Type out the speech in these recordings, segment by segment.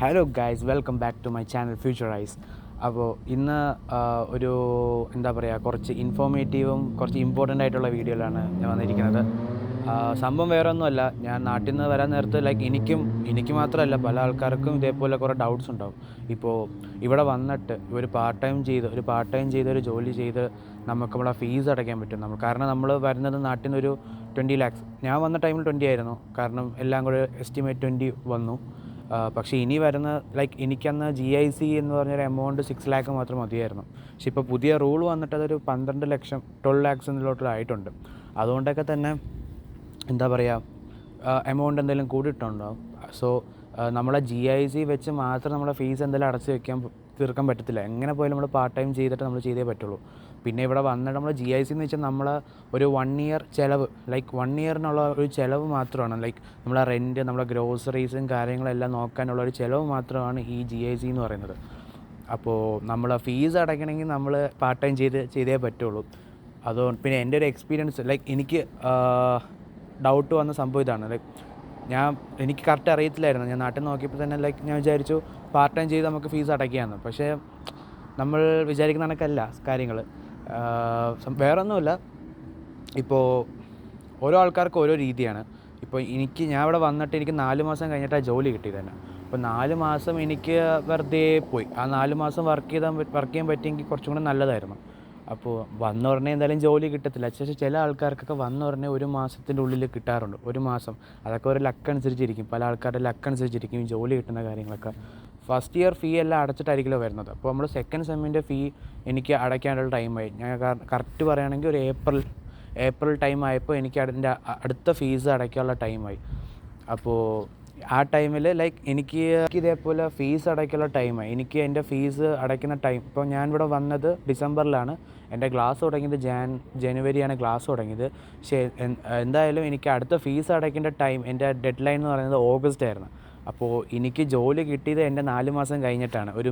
Hello guys, welcome back to my channel Futurize. അപ്പോൾ ഇന്ന് ഒരു എന്താ പറയുക, കുറച്ച് ഇൻഫോർമേറ്റീവും കുറച്ച് ഇമ്പോർട്ടൻ്റ് ആയിട്ടുള്ള വീഡിയോയിലാണ് ഞാൻ വന്നിരിക്കുന്നത്. സംഭവം വേറെ ഒന്നുമല്ല, ഞാൻ നാട്ടിൽ നിന്ന് വരാൻ നേരത്ത് എനിക്ക് മാത്രമല്ല പല ആൾക്കാർക്കും ഇതേപോലെ കുറേ ഡൗട്ട്സ് ഉണ്ടാവും. ഇപ്പോൾ ഇവിടെ വന്നിട്ട് ഒരു പാർട്ട് ടൈം ചെയ്ത് ഒരു ജോലി ചെയ്ത് നമുക്ക് നമ്മളെ ഫീസ് അടയ്ക്കാൻ പറ്റും. കാരണം നമ്മൾ വരുന്നത് നാട്ടിൽ നിന്നൊരു 20 lakhs. ഞാൻ വന്ന ടൈമിൽ 20 ആയിരുന്നു, കാരണം എല്ലാം കൂടെ എസ്റ്റിമേറ്റ് 20 വന്നു. പക്ഷേ ഇനി വരുന്ന എനിക്കന്ന് GIC എന്ന് പറഞ്ഞൊരു എമൗണ്ട് 6 lakh മാത്രം മതിയായിരുന്നു. പക്ഷെ ഇപ്പോൾ പുതിയ റൂൾ വന്നിട്ട് അതൊരു 12 ലക്ഷം 12 lakhs എന്നിലോട്ടായിട്ടുണ്ട്. അതുകൊണ്ടൊക്കെ തന്നെ എന്താ പറയുക, എമൗണ്ട് എന്തെങ്കിലും കൂടിയിട്ടുണ്ടാവും. സോ നമ്മളെ GIC വെച്ച് മാത്രം നമ്മളെ ഫീസ് എന്തെങ്കിലും തീർക്കാൻ പറ്റത്തില്ല. എങ്ങനെ പോയാലും നമ്മൾ പാർട്ട് ടൈം ചെയ്തിട്ട് നമ്മൾ ചെയ്തേ പറ്റുള്ളൂ. പിന്നെ ഇവിടെ വന്നിട്ട് നമ്മൾ GIC എന്ന് വെച്ചാൽ നമ്മൾ ഒരു 1 year ചിലവ്, 1 yearനുള്ള ഒരു ചിലവ് മാത്രമാണ്. നമ്മളെ റെൻറ്റ്, നമ്മളെ ഗ്രോസറീസും കാര്യങ്ങളെല്ലാം നോക്കാനുള്ള ഒരു ചിലവ് മാത്രമാണ് ഈ GIC എന്ന് പറയുന്നത്. അപ്പോൾ നമ്മൾ ഫീസ് അടയ്ക്കണമെങ്കിൽ നമ്മൾ പാർട്ട് ടൈം ചെയ്തേ പറ്റുള്ളൂ. അതുകൊണ്ട് പിന്നെ എൻ്റെ ഒരു എക്സ്പീരിയൻസ്, എനിക്ക് ഡൗട്ട് വന്ന സംഭവം ഇതാണ്. എനിക്ക് കറക്റ്റ് അറിയത്തില്ലായിരുന്നു. ഞാൻ നാട്ടിൽ നോക്കിയപ്പോൾ തന്നെ ഞാൻ വിചാരിച്ചു പാർട്ട് ടൈം ചെയ്ത് നമുക്ക് ഫീസ് അടയ്ക്കാമെന്ന്. പക്ഷേ നമ്മൾ വിചാരിക്കുന്ന കണക്കല്ല കാര്യങ്ങൾ. വേറൊന്നുമില്ല, ഇപ്പോൾ ഓരോ ആൾക്കാർക്ക് ഓരോ രീതിയാണ്. ഇപ്പോൾ ഞാൻ ഇവിടെ വന്നിട്ട് എനിക്ക് 4 മാസം കഴിഞ്ഞിട്ടാണ് ജോലി കിട്ടിയത് തന്നെ. അപ്പോൾ 4 മാസം എനിക്ക് വെറുതെ പോയി. ആ 4 മാസം വർക്ക് ചെയ്യാൻ പറ്റിയെങ്കിൽ കുറച്ചും കൂടെ നല്ലതായിരുന്നു. അപ്പോൾ വന്ന ഉടനെ എന്തായാലും ജോലി കിട്ടത്തില്ല. പക്ഷേ ചില ആൾക്കാർക്കൊക്കെ വന്ന ഉടനെ 1 മാസത്തിൻ്റെ ഉള്ളിൽ കിട്ടാറുണ്ട്. 1 മാസം, അതൊക്കെ ഒരു ലക്ക് അനുസരിച്ചിരിക്കും. പല ആൾക്കാരുടെ ലക്ക് അനുസരിച്ചിരിക്കും ജോലി കിട്ടുന്ന കാര്യങ്ങളൊക്കെ. ഫസ്റ്റ് ഇയർ ഫീ എല്ലാം അടച്ചിട്ടായിരിക്കുമല്ലോ വരുന്നത്. അപ്പോൾ നമ്മൾ സെക്കൻഡ് സെമ്മിൻ്റെ ഫീ എനിക്ക് അടയ്ക്കാനുള്ള ടൈമായി. ഞാൻ കറക്റ്റ് പറയുകയാണെങ്കിൽ ഒരു ഏപ്രിൽ ടൈം ആയപ്പോൾ എനിക്ക് അതിൻ്റെ അടുത്ത ഫീസ് അടയ്ക്കാനുള്ള ടൈമായി. അപ്പോൾ ആ ടൈമിൽ എനിക്ക് ഇതേപോലെ ഫീസ് അടയ്ക്കാനുള്ള ടൈമായി. എനിക്ക് എൻ്റെ ഫീസ് അടയ്ക്കുന്ന ടൈം, ഇപ്പോൾ ഞാൻ ഇവിടെ വന്നത് ഡിസംബറിലാണ്. എൻ്റെ ക്ലാസ് തുടങ്ങിയത് ജനുവരിയാണ് ക്ലാസ് തുടങ്ങിയത്. പക്ഷേ എന്തായാലും എനിക്ക് അടുത്ത ഫീസ് അടയ്ക്കേണ്ട ടൈം, എൻ്റെ ഡെഡ് ലൈൻ എന്ന് പറയുന്നത് ഓഗസ്റ്റ് ആയിരുന്നു. അപ്പോൾ എനിക്ക് ജോലി കിട്ടിയത് എൻ്റെ 4 മാസം കഴിഞ്ഞിട്ടാണ്. ഒരു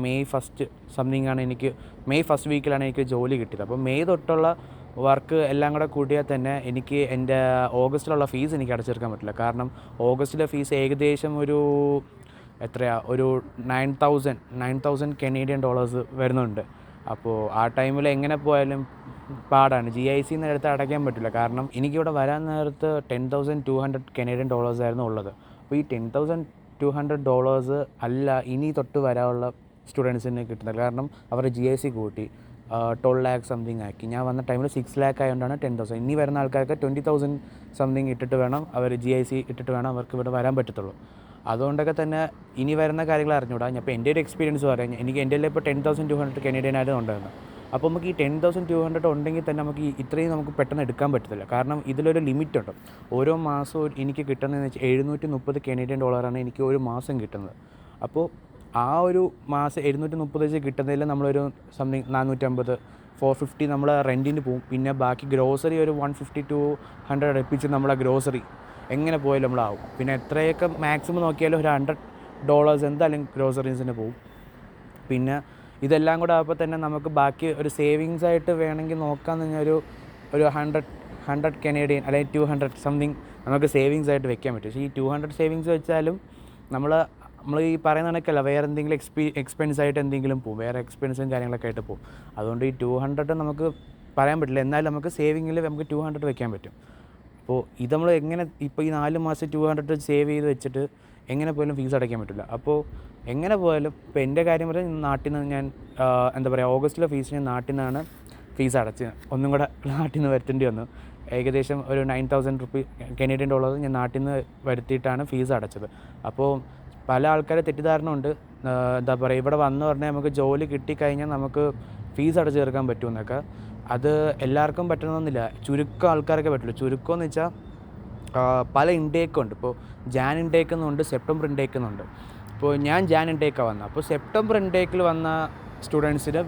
മെയ് ഫസ്റ്റ് സംതിങ്ങാണ് മെയ് ഫസ്റ്റ് വീക്കിലാണ് എനിക്ക് ജോലി കിട്ടിയത്. അപ്പോൾ മെയ് തൊട്ടുള്ള വർക്ക് എല്ലാം കൂടെ കൂട്ടിയാൽ തന്നെ എനിക്ക് എൻ്റെ ഓഗസ്റ്റിലുള്ള ഫീസ് എനിക്ക് അടച്ചെടുക്കാൻ പറ്റില്ല. കാരണം ഓഗസ്റ്റിലെ ഫീസ് ഏകദേശം ഒരു ഒരു 9,000 കനേഡിയൻ ഡോളേഴ്സ് വരുന്നുണ്ട്. അപ്പോൾ ആ ടൈമിൽ എങ്ങനെ പോയാലും പാടാണ്. GIC എടുത്ത് അടയ്ക്കാൻ പറ്റില്ല. കാരണം എനിക്കിവിടെ വരാൻ നേരത്ത് $10,200 കനേഡിയൻ ഡോളേഴ്സ് ആയിരുന്നു ഉള്ളത്. അപ്പോൾ ഈ $10,200 അല്ല ഇനി തൊട്ട് വരാനുള്ള സ്റ്റുഡൻസിന് കിട്ടുന്നത്. കാരണം അവർ GIC കൂട്ടി 12 lakh സംതിങ് ആക്കി. ഞാൻ വന്ന ടൈമിൽ 6 lakh ആയതുകൊണ്ടാണ് 10,000. ഇനി വരുന്ന ആൾക്കാർക്ക് 20,000 സംതിങ് ഇട്ടിട്ട് വേണം, അവർ GIC ഇട്ടിട്ട് വേണം അവർക്ക് ഇവിടെ വരാൻ പറ്റത്തുള്ളൂ. അതുകൊണ്ടൊക്കെ തന്നെ ഇനി വരുന്ന കാര്യങ്ങൾ അറിഞ്ഞുകൂടാ. അപ്പോൾ എൻ്റെ ഒരു എക്സ്പീരിയൻസ് പറയാം. എൻ്റെ ഇപ്പോൾ 10,200 കനേഡിയൻ ആയിരുന്നു ഉണ്ടായിരുന്നത്. അപ്പോൾ നമുക്ക് ഈ 10,200 ഉണ്ടെങ്കിൽ തന്നെ ഇത്രയും നമുക്ക് പെട്ടെന്ന് എടുക്കാൻ പറ്റത്തില്ല. കാരണം ഇതിലൊരു ലിമിറ്റുണ്ട്. ഓരോ മാസവും എനിക്ക് കിട്ടുന്നതെന്ന് വെച്ചാൽ 730 കനേഡിയൻ ഡോളറാണ് എനിക്ക് ഒരു മാസം കിട്ടുന്നത്. അപ്പോൾ ആ ഒരു മാസം 730 വെച്ച് കിട്ടുന്നതിൽ നമ്മളൊരു സംതിങ് 450 450 നമ്മൾ റെൻറ്റിന് പോവും. പിന്നെ ബാക്കി ഗ്രോസറി ഒരു 150-200 അടുപ്പിച്ച് നമ്മളെ ഗ്രോസറി എങ്ങനെ പോയാലും നമ്മളാവും. പിന്നെ എത്രയൊക്കെ മാക്സിമം നോക്കിയാലും ഒരു $100 എന്തായാലും ഗ്രോസറീസിന് പോവും. പിന്നെ ഇതെല്ലാം കൂടെ ആകുമ്പോൾ തന്നെ നമുക്ക് ബാക്കി ഒരു സേവിങ്സ് ആയിട്ട് വേണമെങ്കിൽ നോക്കാമെന്ന് പറഞ്ഞാൽ ഒരു 100 കനേഡിയൻ അല്ലെങ്കിൽ 200 സംതിങ് നമുക്ക് സേവിങ്സ് ആയിട്ട് വെക്കാൻ പറ്റും. പക്ഷേ ഈ 200 സേവിങ്സ് വെച്ചാലും നമ്മൾ ഈ പറയുന്ന കണക്കല്ല, വേറെ എന്തെങ്കിലും എക്സ്പെൻസ് ആയിട്ട് എന്തെങ്കിലും പോകും, വേറെ എക്സ്പെൻസും കാര്യങ്ങളൊക്കെ ആയിട്ട് പോകും. അതുകൊണ്ട് ഈ 200 നമുക്ക് പറയാൻ പറ്റില്ല. എന്നാലും നമുക്ക് സേവിങ്ങിൽ നമുക്ക് 200 വെക്കാൻ പറ്റും. അപ്പോൾ ഇത് നമ്മൾ എങ്ങനെ ഇപ്പോൾ ഈ 4 മാസം 200 സേവ് ചെയ്ത് വെച്ചിട്ട് എങ്ങനെ പോയാലും ഫീസ് അടയ്ക്കാൻ പറ്റില്ല. അപ്പോൾ എങ്ങനെ പോയാലും ഇപ്പോൾ എൻ്റെ കാര്യം പറഞ്ഞാൽ നാട്ടിൽ നിന്ന് ഞാൻ എന്താ പറയുക, ഓഗസ്റ്റിലെ ഫീസ് ഞാൻ നാട്ടിൽ നിന്നാണ് ഫീസ് അടച്ച് ഒന്നും കൂടെ നാട്ടിൽ നിന്ന് വരുത്തേണ്ടി വന്നു. ഏകദേശം ഒരു 9,000 കനേഡിയൻ ഡോളേഴ്സ് ഞാൻ നാട്ടിൽ നിന്ന് വരുത്തിയിട്ടാണ് ഫീസ് അടച്ചത്. അപ്പോൾ പല ആൾക്കാരെ തെറ്റിദ്ധാരണ ഉണ്ട്, എന്താ പറയുക, ഇവിടെ വന്നു പറഞ്ഞാൽ നമുക്ക് ജോലി കിട്ടിക്കഴിഞ്ഞാൽ നമുക്ക് ഫീസ് അടച്ചു തീർക്കാൻ പറ്റുമെന്നൊക്കെ. അത് എല്ലാവർക്കും പറ്റണമെന്നില്ല, ചുരുക്കം ആൾക്കാരൊക്കെ പറ്റുള്ളൂ. ചുരുക്കം എന്ന് വെച്ചാൽ പല ഇൻടേക്ക് ഉണ്ട്. ഇപ്പോൾ ജാൻ ഇൻടേക്ക് എന്നുണ്ട്, സെപ്റ്റംബർ ഇൻടേക്ക് എന്നുണ്ട്. ഇപ്പോൾ ഞാൻ ജാൻ ഇൻടേക്കാണ് വന്നത്. അപ്പോൾ സെപ്റ്റംബർ ഇൻടേക്കിൽ വന്ന സ്റ്റുഡൻസിന്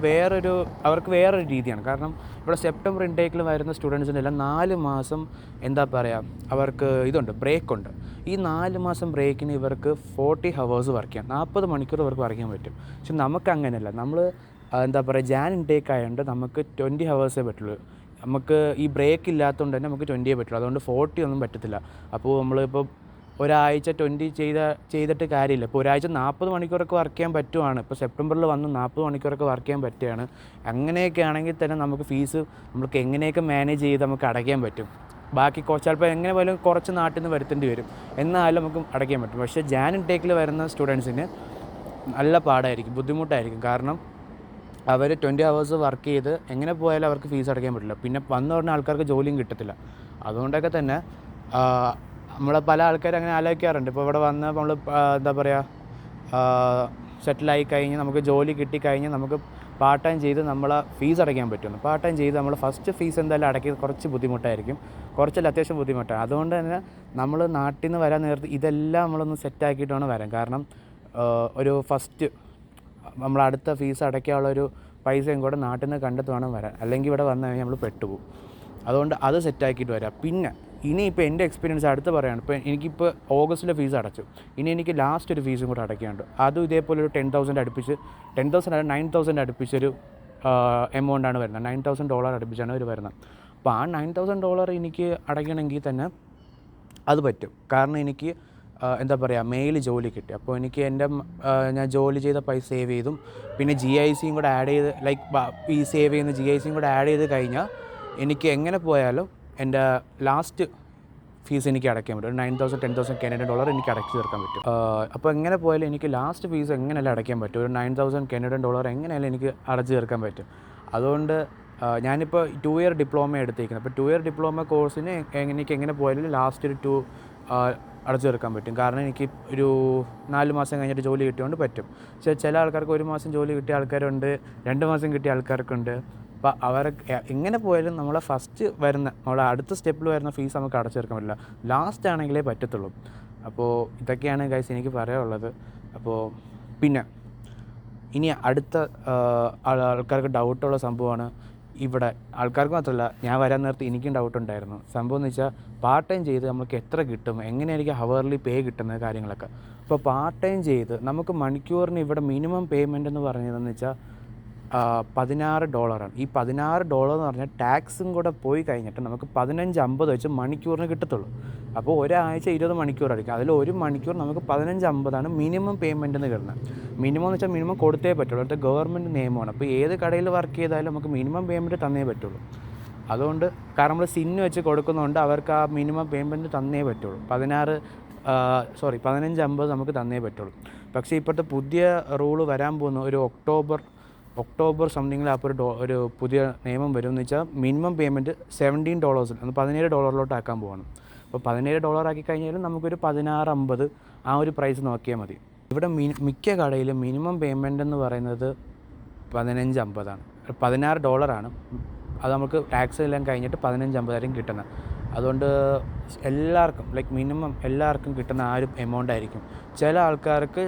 അവർക്ക് വേറൊരു രീതിയാണ്. കാരണം ഇവിടെ സെപ്റ്റംബർ ഇൻടേക്കിൽ വരുന്ന സ്റ്റുഡൻസിനെല്ലാം 4 മാസം എന്താ പറയുക, അവർക്ക് ബ്രേക്കുണ്ട്. ഈ 4 മാസം ബ്രേക്കിന് ഇവർക്ക് 40 hours വർക്ക് ചെയ്യാം, 40 മണിക്കൂർ ഇവർക്ക് വർക്ക് ചെയ്യാൻ പറ്റും. പക്ഷെ നമുക്ക് അങ്ങനെയല്ല. നമ്മൾ എന്താ പറയുക, ജാൻ ഇൻടേക്ക് ആയതുകൊണ്ട് നമുക്ക് 20 hours പറ്റുള്ളൂ. നമുക്ക് ഈ ബ്രേക്ക് ഇല്ലാത്തതുകൊണ്ട് തന്നെ നമുക്ക് 20 പറ്റുള്ളൂ. അതുകൊണ്ട് 40 ഒന്നും പറ്റത്തില്ല. അപ്പോൾ നമ്മളിപ്പോൾ ഒരാഴ്ച 20 ചെയ്തിട്ട് കാര്യമില്ല. ഇപ്പോൾ ഒരാഴ്ച 40 മണിക്കൂറൊക്കെ വർക്ക് ചെയ്യാൻ പറ്റുവാണ്. ഇപ്പോൾ സെപ്റ്റംബറിൽ വന്ന് 40 മണിക്കൂറൊക്കെ വർക്ക് ചെയ്യാൻ പറ്റുകയാണ്. അങ്ങനെയൊക്കെ ആണെങ്കിൽ തന്നെ നമുക്ക് ഫീസ് നമുക്ക് എങ്ങനെയൊക്കെ മാനേജ് ചെയ്ത് നമുക്ക് അടയ്ക്കാൻ പറ്റും. ബാക്കി ചിലപ്പോൾ എങ്ങനെ പോലും കുറച്ച് നാട്ടിൽ നിന്ന് വരുത്തേണ്ടി വരും, എന്നാലും നമുക്ക് അടയ്ക്കാൻ പറ്റും. പക്ഷേ ജാൻ ഇൻടേക്കിൽ വരുന്ന സ്റ്റുഡൻസിന് നല്ല പാടായിരിക്കും, ബുദ്ധിമുട്ടായിരിക്കും. കാരണം അവർ 20 hours വർക്ക് ചെയ്ത് എങ്ങനെ പോയാലും അവർക്ക് ഫീസ് അടയ്ക്കാൻ പറ്റില്ല. പിന്നെ വന്നു പറഞ്ഞ ആൾക്കാർക്ക് ജോലിയും കിട്ടത്തില്ല. അതുകൊണ്ടൊക്കെ തന്നെ നമ്മളെ പല ആൾക്കാരും അങ്ങനെ ആലോചിക്കാറുണ്ട്. ഇപ്പോൾ ഇവിടെ വന്ന് നമ്മൾ എന്താ പറയുക, സെറ്റിലായി കഴിഞ്ഞ് നമുക്ക് ജോലി കിട്ടിക്കഴിഞ്ഞ് നമുക്ക് പാർട്ട് ടൈം ചെയ്ത് നമ്മളെ ഫീസ് അടയ്ക്കാൻ പറ്റുന്നു. പാർട്ട് ടൈം ചെയ്ത് നമ്മൾ ഫസ്റ്റ് ഫീസ് എന്തായാലും അടയ്ക്കുന്നത് കുറച്ച് ബുദ്ധിമുട്ടായിരിക്കും, കുറച്ചല്ല അത്യാവശ്യം ബുദ്ധിമുട്ടാണ്. അതുകൊണ്ട് തന്നെ നമ്മൾ നാട്ടിൽ നിന്ന് വരാൻ നേരത്ത് ഇതെല്ലാം നമ്മളൊന്ന് സെറ്റാക്കിയിട്ട് വേണം വരാൻ. കാരണം ഒരു ഫസ്റ്റ് നമ്മൾ അടുത്ത ഫീസ് അടയ്ക്കാനുള്ളൊരു പൈസയും കൂടെ നാട്ടിൽ നിന്ന് കണ്ടെത്തി വേണം വരാൻ, അല്ലെങ്കിൽ ഇവിടെ വന്നു കഴിഞ്ഞാൽ നമ്മൾ പെട്ടുപോകും. അതുകൊണ്ട് അത് സെറ്റാക്കിയിട്ട് വരാം. പിന്നെ ഇനിയിപ്പോൾ എൻ്റെ എക്സ്പീരിയൻസ് അടുത്ത് പറയുകയാണ്. ഇപ്പോൾ എനിക്കിപ്പോൾ ഓഗസ്റ്റിലെ ഫീസ് അടച്ചു, ഇനി എനിക്ക് ലാസ്റ്റ് ഒരു ഫീസും കൂടെ അടയ്ക്കാനുണ്ട്. അതും ഇതേപോലെ ഒരു 10,000 അടുപ്പിച്ച് 10,000 9,000 അടുപ്പിച്ചൊരു എമൗണ്ടാണ് വരുന്നത്. $9,000 അടുപ്പിച്ചാണ് അവർ വരുന്നത്. അപ്പോൾ ആ $9,000 എനിക്ക് അടയ്ക്കണമെങ്കിൽ തന്നെ അത് പറ്റും. കാരണം എനിക്ക് എന്താ പറയുക, മെയിൽ ജോലി കിട്ടി. അപ്പോൾ എനിക്ക് ഞാൻ ജോലി ചെയ്ത പൈസ സേവ് ചെയ്തും പിന്നെ GICയും കൂടെ ആഡ് ചെയ്ത്, ലൈക്ക് ഈ സേവ് ചെയ്യുന്ന GICയും കൂടെ ആഡ് ചെയ്ത് കഴിഞ്ഞാൽ എനിക്ക് എങ്ങനെ പോയാലും എൻ്റെ ലാസ്റ്റ് ഫീസ് എനിക്ക് അടയ്ക്കാൻ പറ്റും. ഒരു $9,000 $10,000 Canadian dollar എനിക്ക് അടച്ചു തീർക്കാൻ പറ്റും. അപ്പോൾ എങ്ങനെ പോയാലും എനിക്ക് ലാസ്റ്റ് ഫീസ് എങ്ങനെയല്ല അടയ്ക്കാൻ പറ്റും. ഒരു $9,000 Canadian dollar എങ്ങനെയാലും എനിക്ക് അടച്ചു തീർക്കാൻ പറ്റും. അതുകൊണ്ട് ഞാനിപ്പോൾ 2 year ഡിപ്ലോമ എടുത്തേക്കുന്നത്. അപ്പോൾ 2 year ഡിപ്ലോമ കോഴ്സിന് എനിക്ക് എങ്ങനെ പോയാലും ലാസ്റ്റ് ഒരു 2 അടച്ചു തീർക്കാൻ പറ്റും. കാരണം എനിക്ക് ഒരു 4 മാസം കഴിഞ്ഞിട്ട് ജോലി കിട്ടിയോണ്ട് പറ്റും. പക്ഷേ ചില ആൾക്കാർക്ക് 1 മാസം ജോലി കിട്ടിയ ആൾക്കാരുണ്ട്, 2 മാസം കിട്ടിയ ആൾക്കാർക്കുണ്ട്. അപ്പോൾ അവരൊക്കെ എങ്ങനെ പോയാലും നമ്മളെ ഫസ്റ്റ് വരുന്ന നമ്മളെ അടുത്ത സ്റ്റെപ്പിൽ വരുന്ന ഫീസ് നമുക്ക് അടച്ചു തീർക്കാൻ പറ്റില്ല, ലാസ്റ്റ് ആണെങ്കിലേ പറ്റത്തുള്ളൂ. അപ്പോൾ ഇതൊക്കെയാണ് ഗൈസ് എനിക്ക് പറയാനുള്ളത്. അപ്പോൾ പിന്നെ ഇനി അടുത്ത ആൾക്കാർക്ക് ഡൗട്ടുള്ള സംഭവമാണ്. ഇവിടെ ആൾക്കാർക്ക് മാത്രമല്ല, ഞാൻ വരാൻ നേരത്തെ എനിക്കും ഡൗട്ടുണ്ടായിരുന്നു. സംഭവം എന്ന് വെച്ചാൽ പാർട്ട് ടൈം ചെയ്ത് നമുക്ക് എത്ര കിട്ടും, എങ്ങനെയായിരിക്കും ഹവർലി പേ കിട്ടുന്നത് കാര്യങ്ങളൊക്കെ. അപ്പോൾ പാർട്ട് ടൈം ചെയ്ത് നമുക്ക് മണിക്കൂറിന് ഇവിടെ മിനിമം പേയ്മെൻ്റ് എന്ന് പറഞ്ഞതെന്ന് വെച്ചാൽ $16 ഈ $16 എന്ന് പറഞ്ഞാൽ ടാക്സും കൂടെ പോയി കഴിഞ്ഞിട്ട് നമുക്ക് 15.50 വെച്ച് മണിക്കൂറിന് കിട്ടത്തുള്ളൂ. അപ്പോൾ ഒരാഴ്ച 20 മണിക്കൂറായിരിക്കും. അതിൽ ഒരു മണിക്കൂർ നമുക്ക് 15.50 മിനിമം പേയ്മെൻ്റ് എന്ന് കിട്ടുന്നത്. മിനിമം എന്ന് വെച്ചാൽ മിനിമം കൊടുത്തേ പറ്റുള്ളൂ, അടുത്ത ഗവൺമെൻറ് നിയമമാണ്. അപ്പോൾ ഏത് കടയിൽ വർക്ക് ചെയ്താലും നമുക്ക് മിനിമം പേയ്മെൻറ്റ് തന്നേ പറ്റുള്ളൂ. അതുകൊണ്ട് കാരണം നമ്മൾ സിന്ന് വെച്ച് കൊടുക്കുന്നതുകൊണ്ട് അവർക്ക് ആ മിനിമം പേയ്മെൻറ്റ് തന്നേ പറ്റുള്ളൂ. 15.50 നമുക്ക് തന്നേ പറ്റുള്ളൂ. പക്ഷേ ഇപ്പോഴത്തെ പുതിയ റൂള് വരാൻ പോകുന്ന ഒരു ഒക്ടോബർ സംതിങ്ങിൽ അപ്പോൾ ഒരു പുതിയ നിയമം വരും. എന്ന് വെച്ചാൽ മിനിമം പേയ്മെൻറ്റ് $17 $17 ആക്കാൻ പോകണം. അപ്പോൾ $17 ആക്കി കഴിഞ്ഞാലും നമുക്കൊരു 16.50 ആ ഒരു പ്രൈസ് നോക്കിയാൽ മതി. ഇവിടെ മിക്ക കടയിലും മിനിമം പേയ്മെൻ്റ് എന്ന് പറയുന്നത് 15.50 $16. അത് നമുക്ക് ടാക്സ് എല്ലാം കഴിഞ്ഞിട്ട് 15.50 കിട്ടുന്നത്. അതുകൊണ്ട് എല്ലാവർക്കും മിനിമം എല്ലാവർക്കും കിട്ടുന്ന ആ ഒരു എമൗണ്ട് ആയിരിക്കും. ചില ആൾക്കാർക്ക്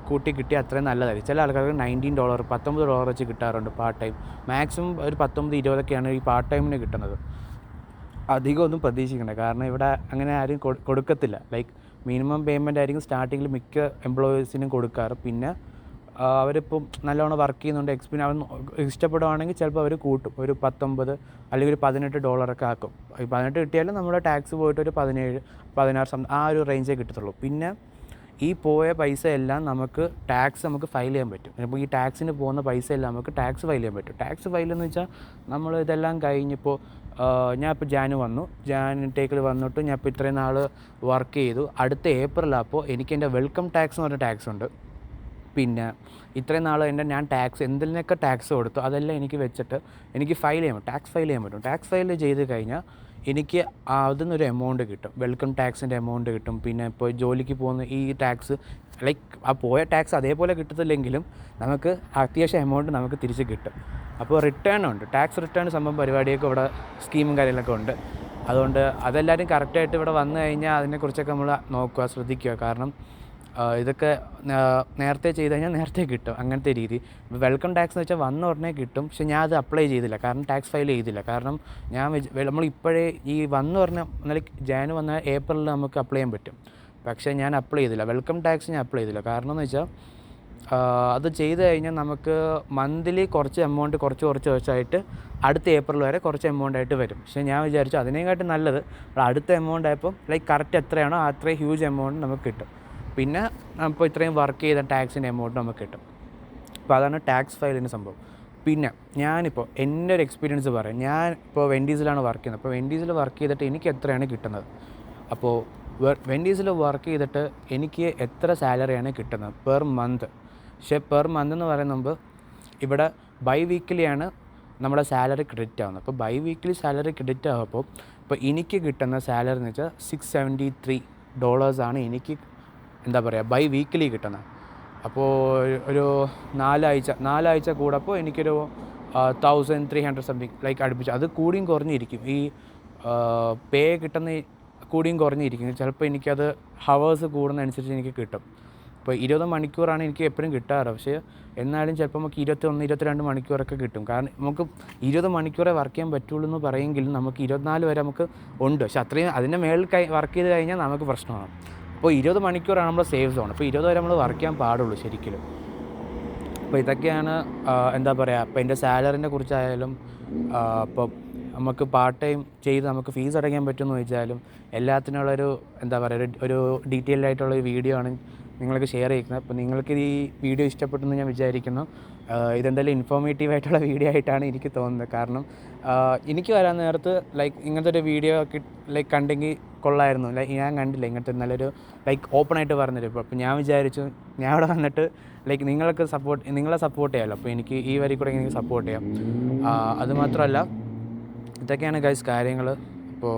കൂട്ടി കിട്ടിയാൽ അത്രയും നല്ലതായിരിക്കും. ചില ആൾക്കാർക്ക് $19 $19 വെച്ച് കിട്ടാറുണ്ട് പാർട്ട് ടൈം. മാക്സിമം ഒരു 19-20 ഈ പാർട്ട് ടൈമിന് കിട്ടുന്നത്. അധികമൊന്നും പ്രതീക്ഷിക്കണ്ട, കാരണം ഇവിടെ അങ്ങനെ ആരും കൊടുക്കത്തില്ല. മിനിമം പേയ്മെൻ്റ് ആയിരിക്കും സ്റ്റാർട്ടിങ്ങിൽ മിക്ക എംപ്ലോയീസിനും കൊടുക്കാറ്. പിന്നെ അവരിപ്പം നല്ലോണം വർക്ക് ചെയ്യുന്നുണ്ട്, അവൻ ഇഷ്ടപ്പെടുവാണെങ്കിൽ ചിലപ്പോൾ അവർ കൂട്ടും, ഒരു 19 അല്ലെങ്കിൽ ഒരു $18 ആക്കും. ഈ 18 കിട്ടിയാലും നമ്മുടെ ടാക്സ് പോയിട്ട് ഒരു 17 16 ആ ഒരു റേഞ്ചേ കിട്ടത്തുള്ളൂ. പിന്നെ ഈ പോയ പൈസ എല്ലാം നമുക്ക് ഫയൽ ചെയ്യാൻ പറ്റും. അപ്പോൾ ഈ ടാക്സിന് പോകുന്ന പൈസ എല്ലാം നമുക്ക് ടാക്സ് ഫയൽ ചെയ്യാൻ പറ്റും. ടാക്സ് ഫയൽ എന്ന് വെച്ചാൽ നമ്മൾ ഇതെല്ലാം കഴിഞ്ഞിപ്പോൾ ഞാൻ ഇപ്പോൾ ജാൻ ഇൻടേക്കിൽ വന്നിട്ട് ഞാൻ ഇപ്പോൾ ഇത്രയും നാൾ വർക്ക് ചെയ്തു. അടുത്ത ഏപ്രിലാപ്പോൾ എനിക്ക് എൻ്റെ വെൽക്കം ടാക്സ് എന്ന് പറഞ്ഞ ടാക്സ് ഉണ്ട്. പിന്നെ ഇത്രയും നാൾ ഞാൻ ടാക്സ് എന്തിനൊക്കെ ടാക്സ് കൊടുത്തു അതെല്ലാം എനിക്ക് വെച്ചിട്ട് എനിക്ക് ടാക്സ് ഫയൽ ചെയ്യാൻ പറ്റും. ടാക്സ് ഫയൽ ചെയ്ത് കഴിഞ്ഞാൽ എനിക്ക് അതിൽ നിന്നൊരു എമൗണ്ട് കിട്ടും, വെൽക്കം ടാക്സിൻ്റെ എമൗണ്ട് കിട്ടും. പിന്നെ ഇപ്പോൾ ജോലിക്ക് പോകുന്ന ഈ ടാക്സ് ആ പോയ ടാക്സ് അതേപോലെ കിട്ടത്തില്ലെങ്കിലും നമുക്ക് അത്യാവശ്യം എമൗണ്ട് നമുക്ക് തിരിച്ച് കിട്ടും. അപ്പോൾ റിട്ടേൺ ഉണ്ട്, ടാക്സ് റിട്ടേൺ സംഭവം പരിപാടിയൊക്കെ ഇവിടെ സ്കീമും കാര്യങ്ങളൊക്കെ ഉണ്ട്. അതുകൊണ്ട് അതെല്ലാവരും കറക്റ്റായിട്ട് ഇവിടെ വന്നു കഴിഞ്ഞാൽ അതിനെക്കുറിച്ചൊക്കെ നമ്മൾ നോക്കുക, ശ്രദ്ധിക്കുക. കാരണം ഇതൊക്കെ നേരത്തെ ചെയ്ത് കഴിഞ്ഞാൽ നേരത്തെ കിട്ടും, അങ്ങനത്തെ രീതി. വെൽക്കം ടാക്സ് എന്ന് വെച്ചാൽ വന്ന ഉടനെ കിട്ടും. പക്ഷെ ഞാൻ അത് അപ്ലൈ ചെയ്തില്ല, കാരണം ടാക്സ് ഫയൽ ചെയ്തില്ല. കാരണം നമ്മളിപ്പോഴേ ഈ വന്നു പറഞ്ഞ ജാന് വന്ന ഏപ്രിലിൽ നമുക്ക് അപ്ലൈ ചെയ്യാൻ പറ്റും. പക്ഷേ ഞാൻ അപ്ലൈ ചെയ്തില്ല, വെൽക്കം ടാക്സ് ഞാൻ അപ്ലൈ ചെയ്തില്ല. കാരണം എന്ന് വെച്ചാൽ അത് ചെയ്ത് കഴിഞ്ഞാൽ നമുക്ക് മന്ത്ലി കുറച്ച് എമൗണ്ട് കുറച്ച് കുറച്ചായിട്ട് അടുത്ത ഏപ്രിൽ വരെ കുറച്ച് എമൗണ്ട് ആയിട്ട് വരും. പക്ഷേ ഞാൻ വിചാരിച്ചു അതിനേക്കാട്ടും നല്ലത് അടുത്ത എമൗണ്ട് ആയപ്പോൾ ലൈക്ക് കറക്റ്റ് എത്രയാണോ അത്രയും ഹ്യൂജ് എമൗണ്ട് നമുക്ക് കിട്ടും. പിന്നെ ഇപ്പോൾ ഇത്രയും വർക്ക് ചെയ്ത ടാക്സിൻ്റെ എമൗണ്ട് നമുക്ക് കിട്ടും. അപ്പോൾ അതാണ് ടാക്സ് ഫയലിൻ്റെ സംഭവം. പിന്നെ ഞാനിപ്പോൾ എൻ്റെ ഒരു എക്സ്പീരിയൻസ് പറയാം. ഞാൻ ഇപ്പോൾ വെൻഡീസിലാണ് വർക്ക് ചെയ്യുന്നത്. അപ്പോൾ വെൻഡീസിൽ വർക്ക് ചെയ്തിട്ട് എനിക്ക് എത്രയാണ് കിട്ടുന്നത്, അപ്പോൾ വെൻഡീസിൽ വർക്ക് ചെയ്തിട്ട് എനിക്ക് എത്ര സാലറിയാണ് കിട്ടുന്നത് പെർ മന്ത്. പക്ഷേ പെർ മന്ത് എന്ന് പറയുമ്പോൾ ഇവിടെ ബൈ വീക്കിലിയാണ് നമ്മുടെ സാലറി ക്രെഡിറ്റ് ആവുന്നത്. അപ്പോൾ ബൈ വീക്കിലി സാലറി ക്രെഡിറ്റ് ആകുമ്പോൾ ഇപ്പോൾ എനിക്ക് കിട്ടുന്ന സാലറി എന്ന് വെച്ചാൽ $673 എനിക്ക് എന്താ പറയുക ബൈ വീക്കിലി കിട്ടുന്നത്. അപ്പോൾ ഒരു നാലാഴ്ച കൂടപ്പോൾ എനിക്കൊരു 1300 സംതിങ് ലൈക്ക് അടുപ്പിച്ച്. അത് കൂടിയും കുറഞ്ഞിരിക്കും. ഈ പേ കിട്ടുന്ന കൂടിയും കുറഞ്ഞിരിക്കും. ചിലപ്പോൾ എനിക്കത് ഹവേഴ്സ് കൂടുന്നതനുസരിച്ച് എനിക്ക് കിട്ടും. ഇപ്പോൾ 20 മണിക്കൂറാണ് എനിക്ക് എപ്പോഴും കിട്ടാറ്. പക്ഷേ എന്നാലും ചിലപ്പോൾ നമുക്ക് 21-22 മണിക്കൂറൊക്കെ കിട്ടും. കാരണം നമുക്ക് 20 മണിക്കൂറേ വർക്ക് ചെയ്യാൻ പറ്റുള്ളൂ എന്ന് പറയുമെങ്കിലും നമുക്ക് 24 വരെ നമുക്ക് ഉണ്ട്. പക്ഷേ അത്രയും അതിൻ്റെ മേളിൽ വർക്ക് ചെയ്ത് കഴിഞ്ഞാൽ നമുക്ക് പ്രശ്നമാണ്. അപ്പോൾ 20 മണിക്കൂറാണ് നമ്മൾ സേഫ് സോൺ. അപ്പോൾ 20 വരെ നമ്മൾ വർക്ക് ചെയ്യാൻ പാടുള്ളൂ ശരിക്കും. അപ്പോൾ ഇതൊക്കെയാണ് എന്താ പറയുക. ഇപ്പോൾ എൻ്റെ സാലറിനെ കുറിച്ചായാലും ഇപ്പോൾ നമുക്ക് പാർട്ട് ടൈം ചെയ്ത് നമുക്ക് ഫീസ് അടയ്ക്കാൻ പറ്റുമെന്ന് ചോദിച്ചാലും എല്ലാത്തിനുള്ളൊരു എന്താ പറയുക ഒരു ഡീറ്റെയിൽഡ് ആയിട്ടുള്ളൊരു വീഡിയോ ആണ് നിങ്ങൾക്ക് ഷെയർ ചെയ്യുന്നത്. അപ്പോൾ നിങ്ങൾക്ക് ഈ വീഡിയോ ഇഷ്ടപ്പെട്ടെന്ന് ഞാൻ വിചാരിക്കുന്നു. ഇതെന്തായാലും ഇൻഫോർമേറ്റീവ് ആയിട്ടുള്ള വീഡിയോ ആയിട്ടാണ് എനിക്ക് തോന്നുന്നത്. കാരണം എനിക്ക് വരാൻ നേരത്ത് ലൈക്ക് ഇങ്ങനത്തെ ഒരു വീഡിയോ ലൈക്ക് കണ്ടെങ്കിൽ കൊള്ളായിരുന്നു. ലൈക്ക് ഞാൻ കണ്ടില്ല ഇങ്ങനത്തെ നല്ലൊരു ലൈക്ക് ഓപ്പണായിട്ട് പറഞ്ഞിട്ട്. അപ്പോൾ ഞാൻ വിചാരിച്ചു ഞാൻ അവിടെ വന്നിട്ട് ലൈക്ക് നിങ്ങളെ സപ്പോർട്ട് ചെയ്യാമല്ലോ. അപ്പോൾ എനിക്ക് ഈ വരി കൂടെ എനിക്ക് സപ്പോർട്ട് ചെയ്യാം. അതുമാത്രമല്ല ഇതൊക്കെയാണ് ഗൈസ് കാര്യങ്ങൾ. ഇപ്പോൾ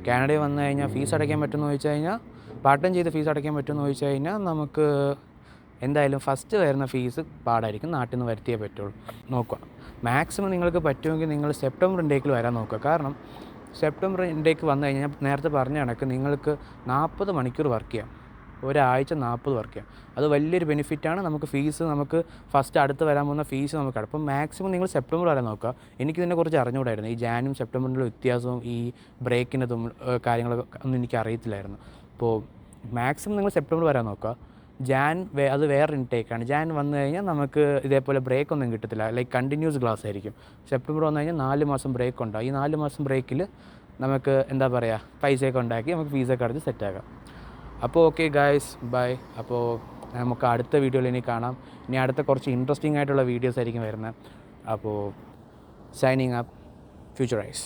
കാനഡയിൽ വന്നു കഴിഞ്ഞാൽ ഫീസ് അടയ്ക്കാൻ പറ്റുമെന്ന് ചോദിച്ചു കഴിഞ്ഞാൽ പാർട്ട് ടൈം ചെയ്ത് ഫീസ് അടയ്ക്കാൻ പറ്റുമെന്ന് ചോദിച്ചു കഴിഞ്ഞാൽ നമുക്ക് എന്തായാലും ഫസ്റ്റ് വരുന്ന ഫീസ് പാടായിരിക്കും. നാട്ടിൽ നിന്ന് വരുത്തിയേ പറ്റുള്ളൂ. നോക്കുക മാക്സിമം നിങ്ങൾക്ക് പറ്റുമെങ്കിൽ നിങ്ങൾ സെപ്റ്റംബർ ഇൻടേക്കിൽ വരാൻ നോക്കുക. കാരണം സെപ്റ്റംബർ ഇൻടേക്ക് വന്നു കഴിഞ്ഞാൽ ഞാൻ നേരത്തെ പറഞ്ഞ കണക്ക് നിങ്ങൾക്ക് 40 മണിക്കൂർ വർക്ക് ചെയ്യാം. ഒരാഴ്ച 40 വർക്ക് ചെയ്യാം. അത് വലിയൊരു ബെനിഫിറ്റാണ്. നമുക്ക് ഫീസ് നമുക്ക് ഫസ്റ്റ് അടുത്ത് വരാൻ പോകുന്ന ഫീസ് നമുക്ക് അപ്പം മാക്സിമം നിങ്ങൾ സെപ്റ്റംബർ വരെ നോക്കുക. എനിക്കിതിനെക്കുറിച്ച് അറിഞ്ഞുകൂടായിരുന്നു. ഈ ജാനും സെപ്റ്റംബറിൻ്റെ വ്യത്യാസവും ഈ ബ്രേക്കിൻ്റെതും കാര്യങ്ങളൊക്കെ ഒന്നും എനിക്ക് അറിയത്തില്ലായിരുന്നു. അപ്പോൾ മാക്സിമം നിങ്ങൾ സെപ്റ്റംബർ വരാൻ നോക്കുക. അത് വേറെ ഇൻടേക്കാണ്. ജാൻ വന്നു കഴിഞ്ഞാൽ നമുക്ക് ഇതേപോലെ ബ്രേക്ക് ഒന്നും കിട്ടത്തില്ല. ലൈക്ക് കണ്ടിന്യൂസ് ക്ലാസ് ആയിരിക്കും. സെപ്റ്റംബർ വന്നു കഴിഞ്ഞാൽ 4 മാസം ബ്രേക്ക് ഉണ്ടാകും. ഈ 4 മാസം ബ്രേക്കിൽ നമുക്ക് എന്താ പറയുക പൈസയൊക്കെ ഉണ്ടാക്കി നമുക്ക് ഫീസൊക്കെ അടച്ച് സെറ്റാക്കാം. അപ്പോൾ ഓക്കെ ഗായ്സ് ബൈ. അപ്പോൾ നമുക്ക് അടുത്ത വീഡിയോയിൽ ഇനി കാണാം. ഇനി അടുത്ത കുറച്ച് ഇൻട്രസ്റ്റിംഗ് ആയിട്ടുള്ള വീഡിയോസ് ആയിരിക്കും വരുന്നത്. അപ്പോൾ സൈനിങ് അപ്പ് ഫ്യൂച്ചറൈസ്.